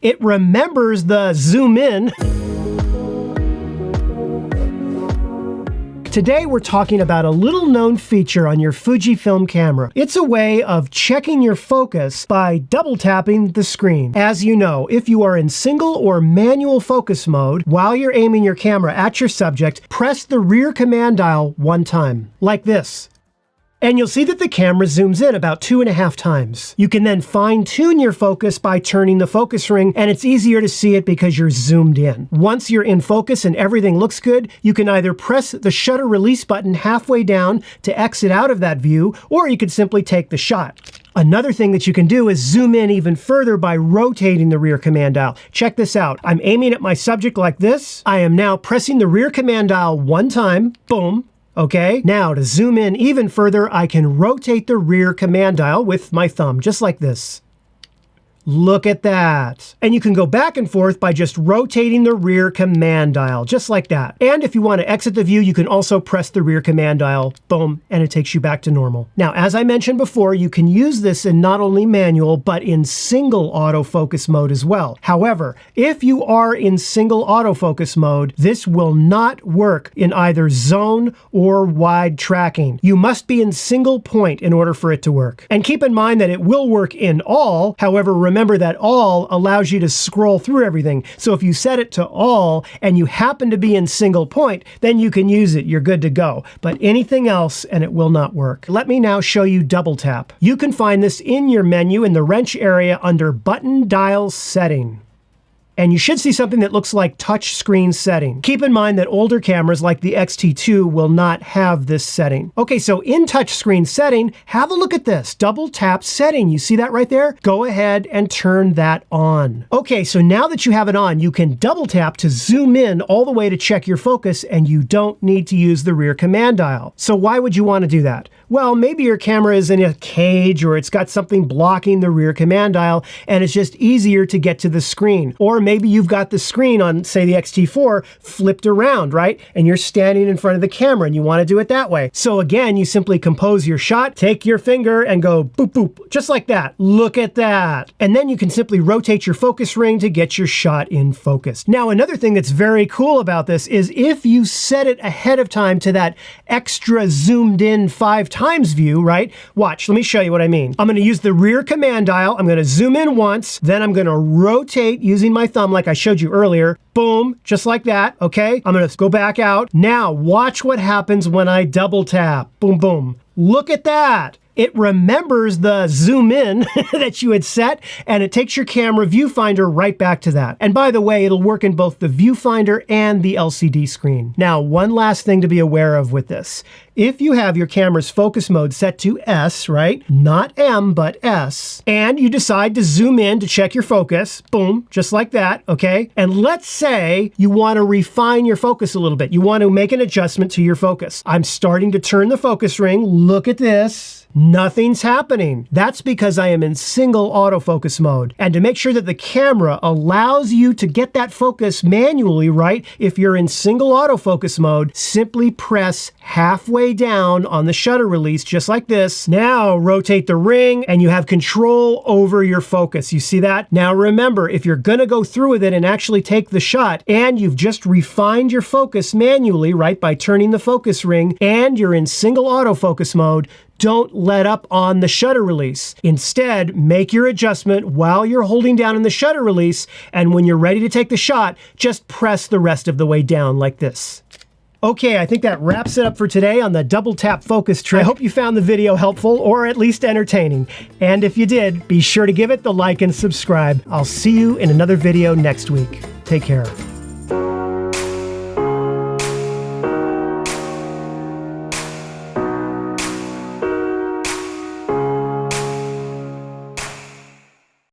It remembers the zoom in. Today we're talking about a little known feature on your Fujifilm camera. It's a way of checking your focus by double tapping the screen. As you know, if you are in single or manual focus mode, while you're aiming your camera at your subject, press the rear command dial one time, like this. And you'll see that the camera zooms in about 2.5 times. You can then fine-tune your focus by turning the focus ring, and it's easier to see it because you're zoomed in. Once you're in focus and everything looks good, you can either press the shutter release button halfway down to exit out of that view, or you could simply take the shot. Another thing that you can do is zoom in even further by rotating the rear command dial. Check this out. I'm aiming at my subject like this. I am now pressing the rear command dial one time, boom. Okay, now to zoom in even further, I can rotate the rear command dial with my thumb, just like this. Look at that. And you can go back and forth by just rotating the rear command dial, just like that. And if you want to exit the view, you can also press the rear command dial, boom, and it takes you back to normal. Now, as I mentioned before, you can use this in not only manual, but in single autofocus mode as well. However, if you are in single autofocus mode, this will not work in either zone or wide tracking. You must be in single point in order for it to work. And keep in mind that it will work in all, however, remember that all allows you to scroll through everything. So if you set it to all and you happen to be in single point, then you can use it. You're good to go. But anything else and it will not work. Let me now show you double tap. You can find this in your menu in the wrench area under button dial setting. And you should see something that looks like touch screen setting. Keep in mind that older cameras like the X-T2 will not have this setting. Okay, so in touch screen setting, have a look at this. Double tap setting. You see that right there? Go ahead and turn that on. Okay, so now that you have it on, you can double tap to zoom in all the way to check your focus, and you don't need to use the rear command dial. So why would you want to do that? Well, maybe your camera is in a cage or it's got something blocking the rear command dial and it's just easier to get to the screen. Or maybe you've got the screen on, say, the X-T4 flipped around, right? And you're standing in front of the camera and you want to do it that way. So again, you simply compose your shot, take your finger and go boop, boop, just like that. Look at that. And then you can simply rotate your focus ring to get your shot in focus. Now, another thing that's very cool about this is if you set it ahead of time to that extra zoomed in 5 times view, right? Watch, let me show you what I mean. I'm going to use the rear command dial. I'm going to zoom in once, then I'm going to rotate using my thumb like I showed you earlier. Boom, just like that, okay? I'm going to go back out. Now, watch what happens when I double tap. Boom, boom. Look at that. It remembers the zoom in that you had set, and it takes your camera viewfinder right back to that. And by the way, it'll work in both the viewfinder and the LCD screen. Now, one last thing to be aware of with this. If you have your camera's focus mode set to S, right? Not M, but S, and you decide to zoom in to check your focus, boom, just like that, okay? And let's say you want to refine your focus a little bit. You want to make an adjustment to your focus. I'm starting to turn the focus ring. Look at this. Nothing's happening. That's because I am in single autofocus mode. And to make sure that the camera allows you to get that focus manually, right? If you're in single autofocus mode, simply press halfway down on the shutter release, just like this. Now rotate the ring and you have control over your focus. You see that? Now remember, if you're gonna go through with it and actually take the shot and you've just refined your focus manually, right, by turning the focus ring and you're in single autofocus mode, don't let up on the shutter release. Instead, make your adjustment while you're holding down in the shutter release, and when you're ready to take the shot, just press the rest of the way down like this. Okay, I think that wraps it up for today on the double tap focus trick. I hope you found the video helpful or at least entertaining. And if you did, be sure to give it the like and subscribe. I'll see you in another video next week. Take care.